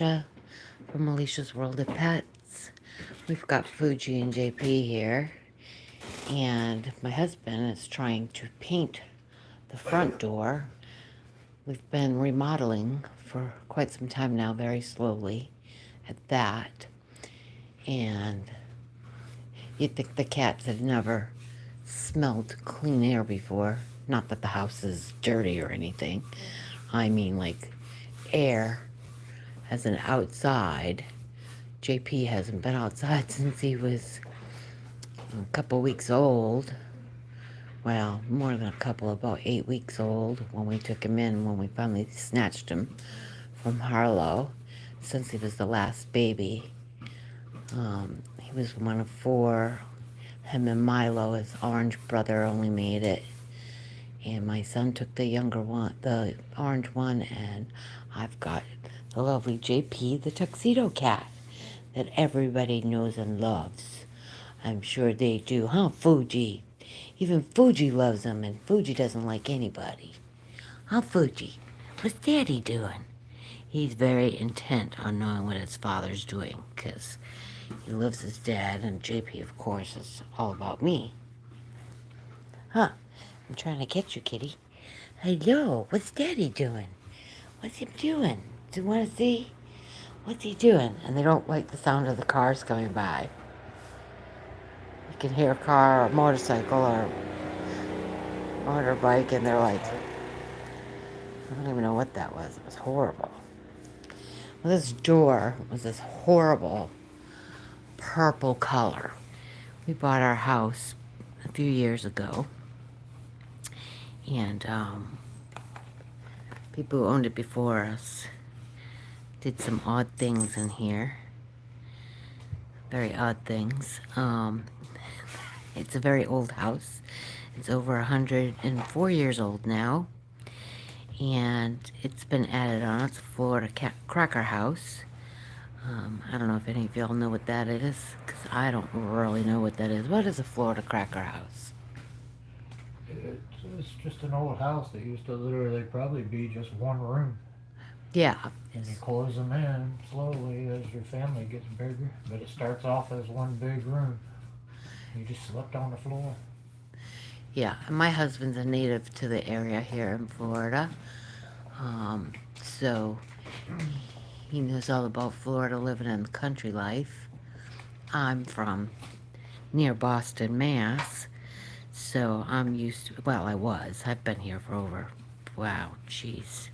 From Alicia's World of Pets. We've got Fuji and JP here, and my husband is trying to paint the front door. We've been remodeling for quite some time now, very slowly at that, and you'd think the cats had never smelled clean air before. Not that the house is dirty or anything. I mean, like, air as an outside. JP hasn't been outside since he was a couple weeks old. Well, more than a couple, about 8 weeks old when we took him in, when we finally snatched him from Harlow, since he was the last baby. He was one of four. Him and Milo, his orange brother, only made it. And my son took the younger one, the orange one, and I've got the lovely JP, the tuxedo cat, that everybody knows and loves. I'm sure they do, huh, Fuji? Even Fuji loves him, and Fuji doesn't like anybody. Huh, Fuji? What's Daddy doing? He's very intent on knowing what his father's doing, because he loves his dad, and JP, of course, is all about me. Huh? I'm trying to catch you, kitty. Hello, what's Daddy doing? What's he doing? Do you want to see? What's he doing? And they don't like the sound of the cars coming by. You can hear a car or a motorcycle or motorbike, and they're like, I don't even know what that was. It was horrible. Well, this door was this horrible purple color. We bought our house a few years ago, and people who owned it before us did some odd things in here. Very odd things. It's a very old house. It's over 104 years old now. And it's been added on. It's a Florida cracker house. I don't know if any of y'all know what that is, because I don't really know what that is. What is a Florida cracker house? It's just an old house that used to literally probably be just one room. Yeah. And you close them in slowly as your family gets bigger. But it starts off as one big room. You just slept on the floor. Yeah. And my husband's a native to the area here in Florida. So he knows all about Florida living in the country life. I'm from near Boston, Mass. So I'm used to, well, I was. I've been here for over, wow, geez,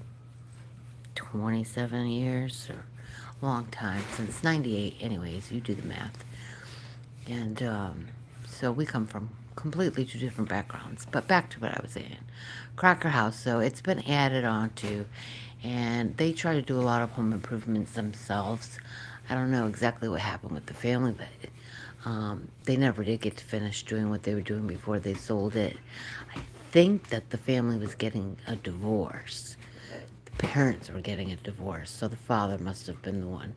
27 years or a long time, since 98. Anyways, you do the math. And so we come from completely two different backgrounds. But back to what I was saying. Cracker House, so it's been added on to, and they try to do a lot of home improvements themselves. I don't know exactly what happened with the family, but they never did get to finish doing what they were doing before they sold it. I think that the family was getting a divorce. The parents were getting a divorce, so the father must have been the one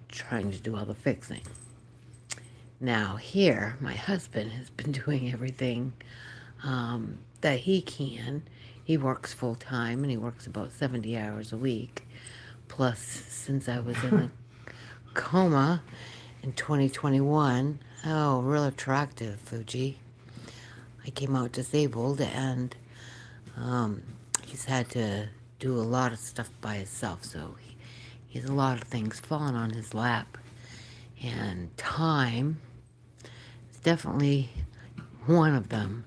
trying to do all the fixing. Now, here, my husband has been doing everything that he can. He works full time and he works about 70 hours a week. Plus, since I was in a coma in 2021, oh, real attractive, Fuji. I came out disabled, and um, he's had to do a lot of stuff by himself, so he has a lot of things falling on his lap. And time is definitely one of them.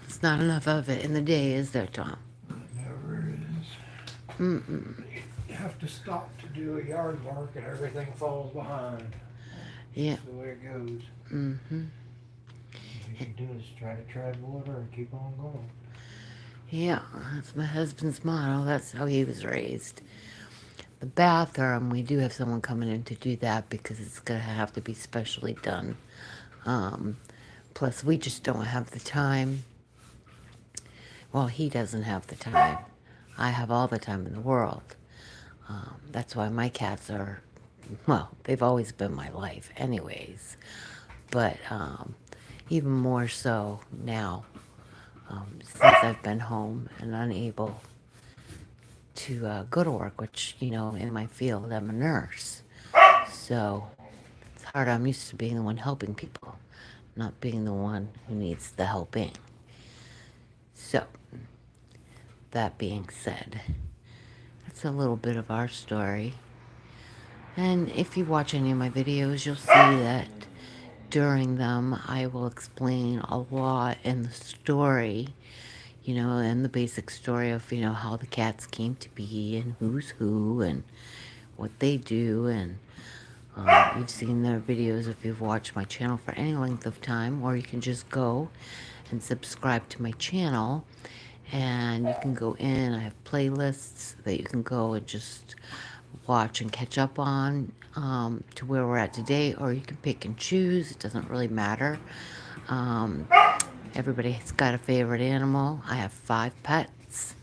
It's not enough of it in the day, is there, Tom? It never is. Mm-mm. You have to stop to do a yard work and everything falls behind. It's Yeah. just the way it goes. Mm-hmm. All you can do is try to tread water and keep on going. Yeah, that's my husband's motto. That's how he was raised. The bathroom, we do have someone coming in to do that because it's going to have to be specially done. Um, Plus, we just don't have the time. Well, he doesn't have the time. I have all the time in the world. That's why my cats are, well, they've always been my life, anyways. But even more so now, since I've been home and unable to go to work, which, in my field, I'm a nurse. So it's hard. I'm used to being the one helping people, not being the one who needs the helping. So, that being said, that's a little bit of our story. And if you watch any of my videos, you'll see that during them I will explain a lot in the story, and the basic story of, how the cats came to be and who's who and what they do. And you've seen their videos if you've watched my channel for any length of time, or you can just go and subscribe to my channel, and you can go in. I have playlists that you can go and just watch and catch up on, to where we're at today, or you can pick and choose. It doesn't really matter. Um, Everybody's got a favorite animal. I have 5 pets,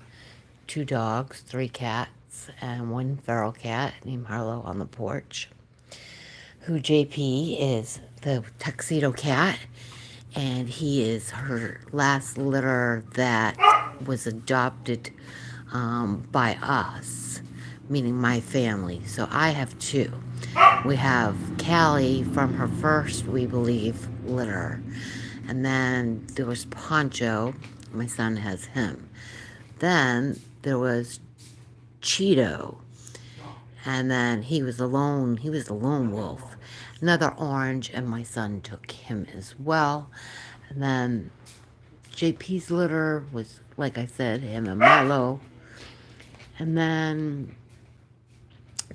2 dogs, 3 cats, and 1 feral cat named Harlow on the porch. Who JP is the tuxedo cat, and he is her last litter that was adopted, by us, meaning my family. So I have 2. We have Callie from her first, we believe, litter. And then there was Poncho. My son has him. Then there was Cheeto. And then he was alone. He was a lone wolf. Another orange, and my son took him as well. And then JP's litter was, like I said, him and Milo. And then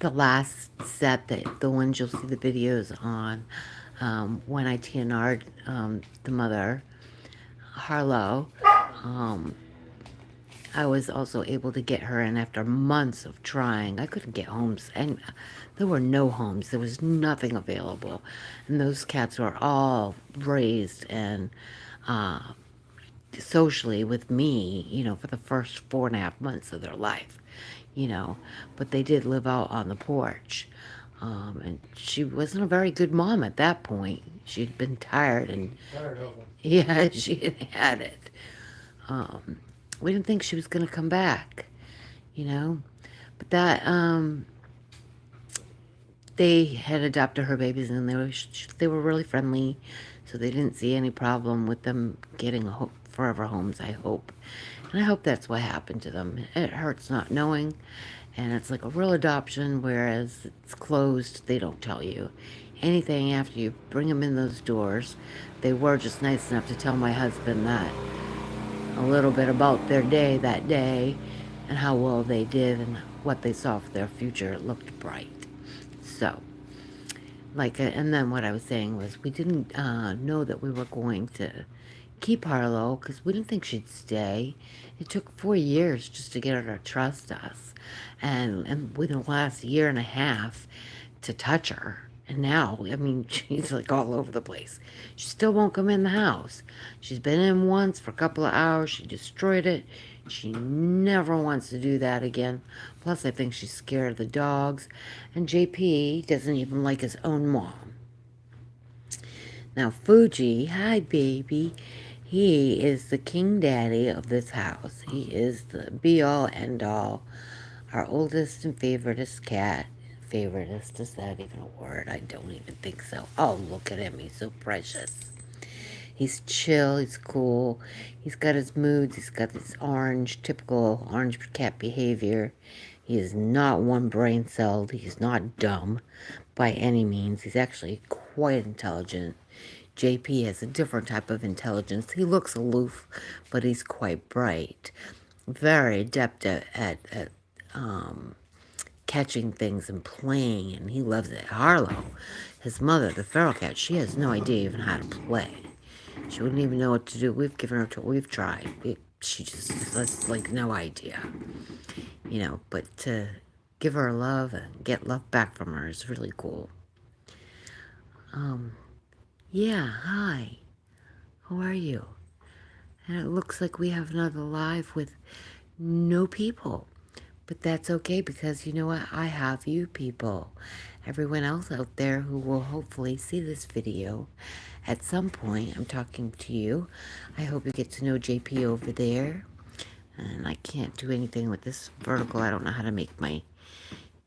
the last set, the ones you'll see the videos on, when I TNR'd, the mother, Harlow, um, I was also able to get her in after months of trying. I couldn't get homes, and there were no homes. There was nothing available. And those cats were all raised and uh, socially with me, for the first 4.5 months of their life, But they did live out on the porch. And she wasn't a very good mom at that point. She'd been tired and, Tired of them. yeah, she had had it. Um, we didn't think she was going to come back, you know. But they had adopted her babies, and they were really friendly, so they didn't see any problem with them getting forever homes, I hope. And I hope that's what happened to them. It hurts not knowing, and it's like a real adoption, whereas it's closed, they don't tell you anything after you bring them in those doors. They were just nice enough to tell my husband that a little bit about their day that day and how well they did and what they saw for their future. It looked bright. So, and then what I was saying was we didn't know that we were going to keep Harlow because we didn't think she'd stay. It took 4 years just to get her to trust us, and within the last year and a half to touch her. And now, I mean, she's like all over the place. She still won't come in the house. She's been in once for a couple of hours. She destroyed it. She never wants to do that again. Plus, I think she's scared of the dogs. And JP doesn't even like his own mom. Now, Fuji, hi, baby. He is the king daddy of this house. He is the be-all, end-all. Our oldest and favoritist cat. Favoritist, is that even a word? I don't even think so. Oh, look at him. He's so precious. He's chill. He's cool. He's got his moods. He's got this typical orange cat behavior. He is not one brain celled. He's not dumb by any means. He's actually quite intelligent. JP has a different type of intelligence. He looks aloof, but he's quite bright. Very adept at catching things and playing, and he loves it. Harlow, his mother, the feral cat, she has no idea even how to play. She wouldn't even know what to do. We've given her we've tried. She just has like no idea, but to give her love and get love back from her is really cool. Yeah, hi. How are you? And it looks like we have another live with no people. But that's okay, because you know what? I have you people. Everyone else out there who will hopefully see this video at some point. I'm talking to you. I hope you get to know JP over there. And I can't do anything with this vertical. I don't know how to make my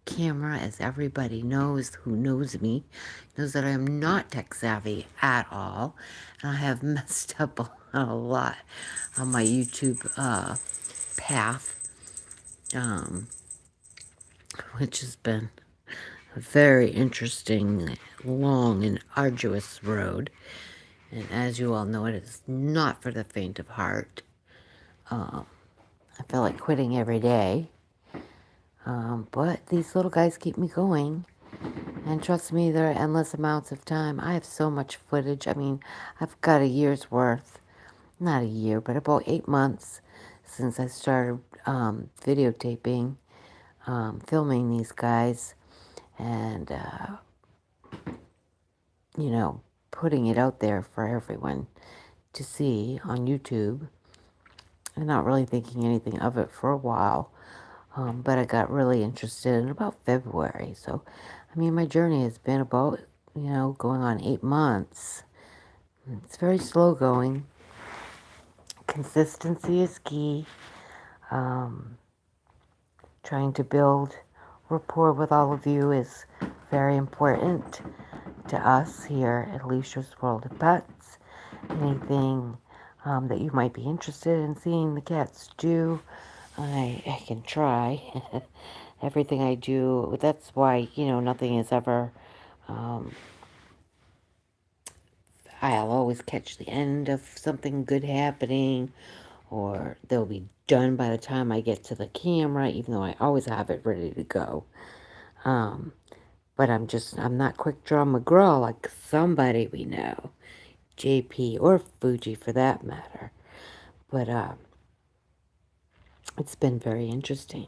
camera, as everybody knows who knows me, knows that I am not tech savvy at all. And I have messed up a lot on my YouTube path, um, which has been a very interesting, long, and arduous road. And as you all know, it is not for the faint of heart. I feel like quitting every day. But these little guys keep me going. And trust me, there are endless amounts of time. I have so much footage. I mean, I've got a year's worth. Not a year, but about 8 months since I started videotaping, filming these guys, and, you know, putting it out there for everyone to see on YouTube. I'm not really thinking anything of it for a while. But I got really interested in about February. So, I mean, my journey has been about, going on 8 months. It's very slow going. Consistency is key. Um, Trying to build rapport with all of you is very important to us here at Alicia's World of Pets. Anything that you might be interested in seeing the cats do, I can try. Everything I do, that's why, nothing is ever, um, I'll always catch the end of something good happening, or they'll be done by the time I get to the camera, even though I always have it ready to go. Um, but I'm not Quick Draw McGraw like somebody we know, JP or Fuji for that matter. But it's been very interesting.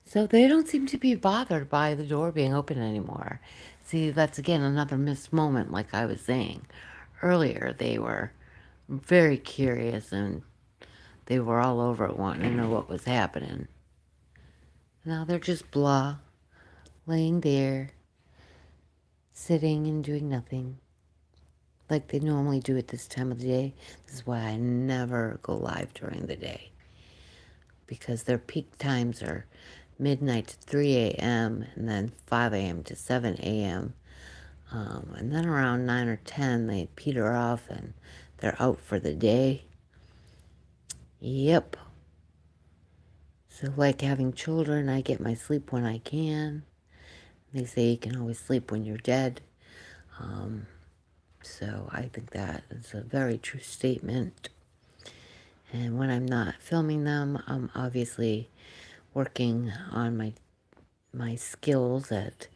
So they don't seem to be bothered by the door being open anymore. See, that's again another missed moment, like I was saying earlier. They were very curious and they were all over it, wanting to know what was happening. Now they're just blah, laying there, sitting and doing nothing, like they normally do at this time of the day. This is why I never go live during the day, because their peak times are midnight to 3 a.m. and then 5 a.m. to 7 a.m. And then around 9 or 10, they peter off and they're out for the day. Yep. So, like having children, I get my sleep when I can. They say you can always sleep when you're dead. So, I think that is a very true statement. And when I'm not filming them, I'm obviously working on my skills at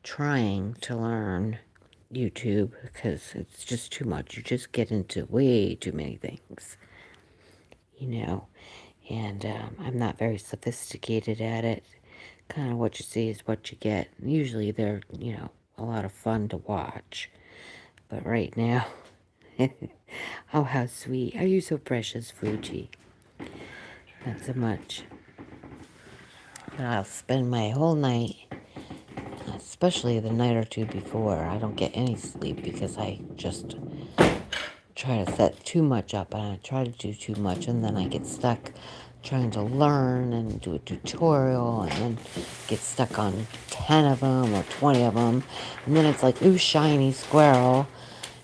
trying to learn YouTube, because it's just too much. You just get into way too many things, and I'm not very sophisticated at it. Kind of what you see is what you get. Usually they're, a lot of fun to watch. But right now, oh, how sweet. Are you so precious, Fuji? Not so much. But I'll spend my whole night, especially the night or two before. I don't get any sleep because I just try to set too much up, and I try to do too much, and then I get stuck trying to learn and do a tutorial, and then get stuck on 10 of them or 20 of them, and then it's like, ooh, shiny squirrel,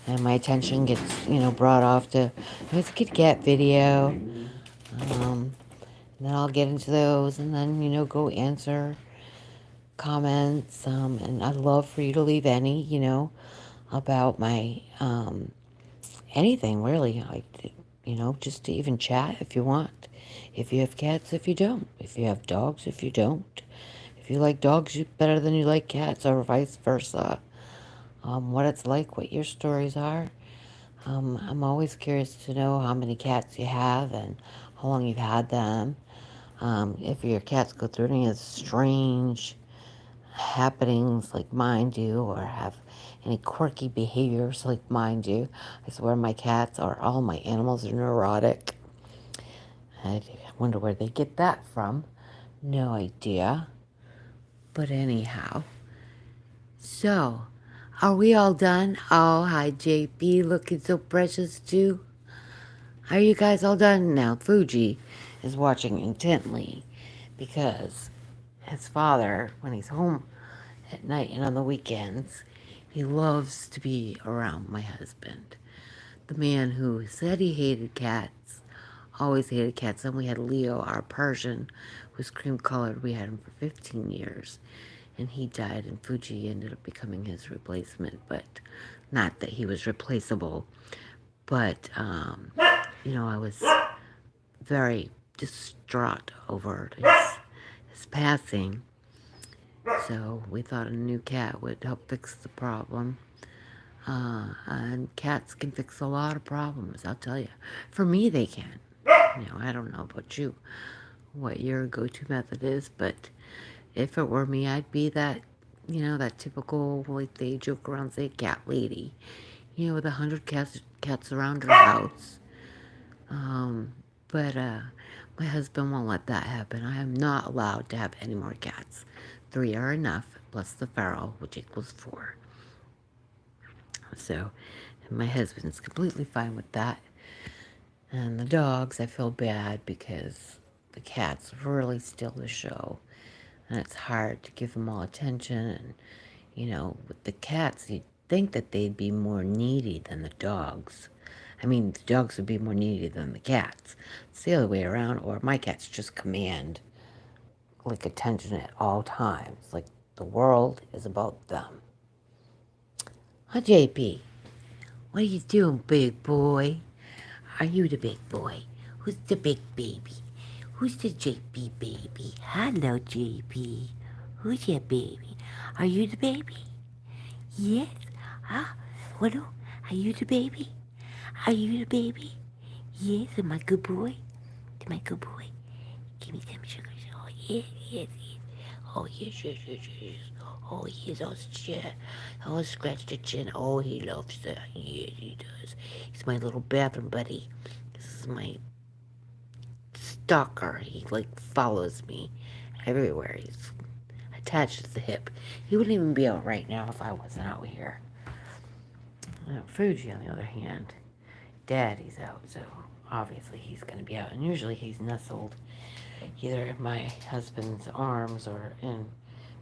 and my attention gets, brought off to, it's a Kit Kat video, and then I'll get into those, and then, go answer comments, and I'd love for you to leave any, about my, anything really, like, just to even chat if you want. If you have cats, if you don't. If you have dogs, if you don't. If you like dogs better than you like cats, or vice versa. What it's like, what your stories are. I'm always curious to know how many cats you have and how long you've had them. If your cats go through any of the strange happenings like mine do, or have any quirky behaviors like mine do. I swear my cats, or all my animals, are neurotic. I wonder where they get that from. No idea. But anyhow. So, are we all done? Oh, hi JP, looking so precious too. Are you guys all done now? Fuji, is watching intently because his father, when he's home at night and on the weekends, he loves to be around my husband. The man who said he hated cats, always hated cats. Then we had Leo, our Persian, who was cream colored. We had him for 15 years. And he died, and Fuji ended up becoming his replacement. But not that he was replaceable, but, I was very distraught over his passing. So we thought a new cat would help fix the problem. And cats can fix a lot of problems, I'll tell you. For me, they can. I don't know about you, what your go-to method is, but if it were me, I'd be that, that typical, like they joke around, say, cat lady, with 100 cats around her house. But my husband won't let that happen. I am not allowed to have any more cats. 3 are enough, plus the feral, which equals 4. So, my husband's completely fine with that. And the dogs, I feel bad because the cats really steal the show. And it's hard to give them all attention. And, with the cats, you'd think that they'd be more needy than the dogs. I mean, the dogs would be more needy than the cats. It's the other way around, or my cats just command, like, attention at all times. Like, the world is about them. Huh, JP? What are you doing, big boy? Are you the big boy? Who's the big baby? Who's the JP baby? Hello, JP. Who's your baby? Are you the baby? Yes. Ah, what? Are you the baby? Are you the baby? Yes. Am I good boy? Am I good boy? Give me some sugar. Oh, yes, yes, yes. Oh, yes, yes, yes, yes. Oh, yes, I'll scratch the chin. Oh, he loves that. Yes, he does. He's my little bathroom buddy. This is my stalker. He, like, follows me everywhere. He's attached to the hip. He wouldn't even be out right now if I wasn't out here. Fuji, on the other hand, Daddy's out, so obviously he's going to be out. And usually he's nestled either in my husband's arms or in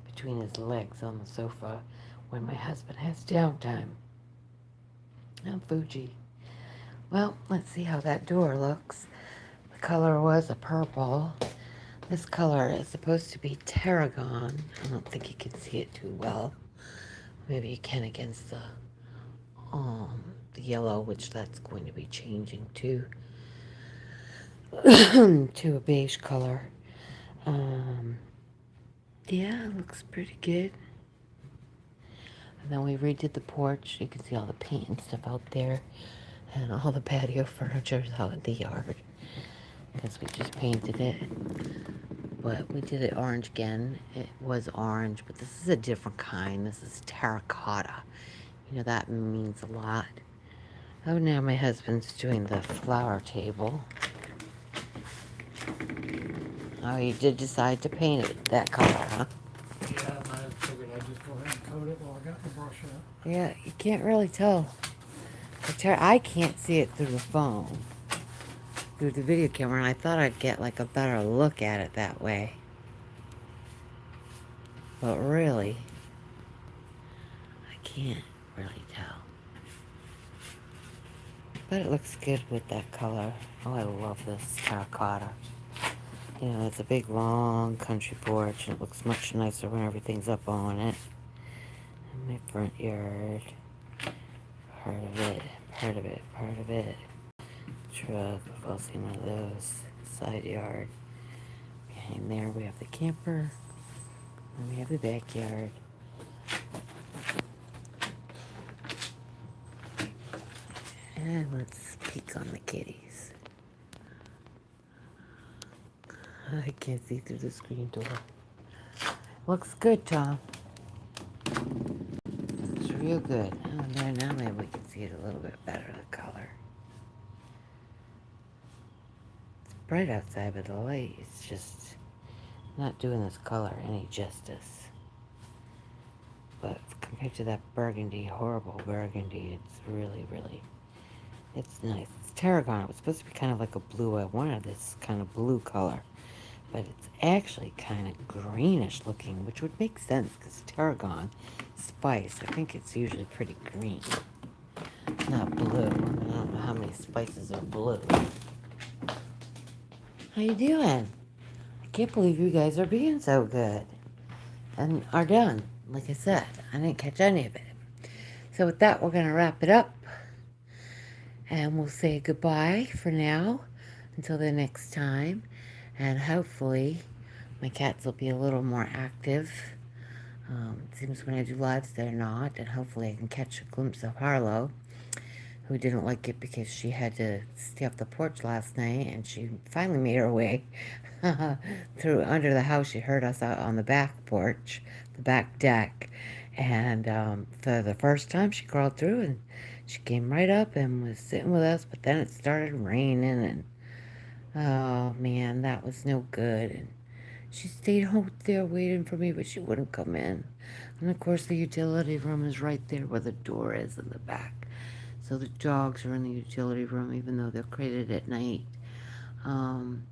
between his legs on the sofa when my husband has downtime. Now, Fuji. Well, let's see how that door looks. The color was a purple. This color is supposed to be tarragon. I don't think you can see it too well. Maybe you can against the yellow, which that's going to be changing to to a beige color. Yeah, it looks pretty good. And then we redid the porch. You can see all the paint and stuff out there, and all the patio furniture is out in the yard because we just painted it. But we did it orange again. It was orange, but this is a different kind. This is terracotta. That means a lot. Oh, now my husband's doing the flower table. Oh, you did decide to paint it that color, huh? Yeah, I figured I'd just go ahead and coat it while I got the brush up. Yeah, you can't really tell. I can't see it through the phone, through the video camera, and I thought I'd get like a better look at it that way. But really, I can't really tell. But it looks good with that color. Oh, I love this terracotta. It's a big, long country porch, and it looks much nicer when everything's up on it. And my front yard. Part of it. Truck, we've all seen one of those. Side yard. Behind there we have the camper. And we have the backyard. And let's peek on the kitties. I can't see through the screen door. Looks good, Tom. It's real good. Oh, there, now maybe we can see it a little bit better, the color. It's bright outside, but the light is just not doing this color any justice. But compared to that burgundy, horrible burgundy, it's really, really It's nice. It's tarragon. It was supposed to be kind of like a blue. I wanted this kind of blue color. But it's actually kind of greenish looking, which would make sense because tarragon spice, I think it's usually pretty green, not blue. I don't know how many spices are blue. How you doing? I can't believe you guys are being so good and are done. Like I said, I didn't catch any of it. So with that, we're going to wrap it up and we'll say goodbye for now until the next time. And hopefully my cats will be a little more active. It seems when I do lives, they're not, and hopefully I can catch a glimpse of Harlow, who didn't like it because she had to stay off the porch last night, and she finally made her way through under the house. She heard us out on the back porch, the back deck, and for the first time she crawled through, and she came right up and was sitting with us, but then it started raining, and oh man, that was no good, and she stayed out there waiting for me, but she wouldn't come in. And of course, the utility room is right there where the door is in the back. So the dogs are in the utility room, even though they're crated at night. Um,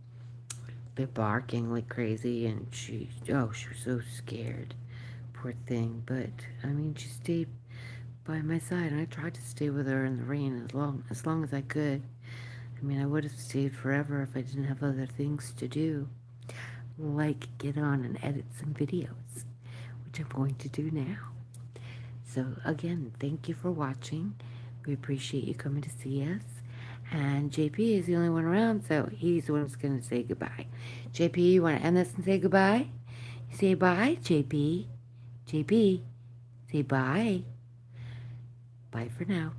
they're barking like crazy, and she was so scared. Poor thing. But, I mean, she stayed by my side, and I tried to stay with her in the rain as long as I could. I mean, I would have stayed forever if I didn't have other things to do, like get on and edit some videos, which I'm going to do now. So again, thank you for watching. We appreciate you coming to see us. And JP is the only one around, so he's the one who's going to say goodbye. JP, you want to end this and say goodbye? Say bye, JP. JP, say bye. Bye for now.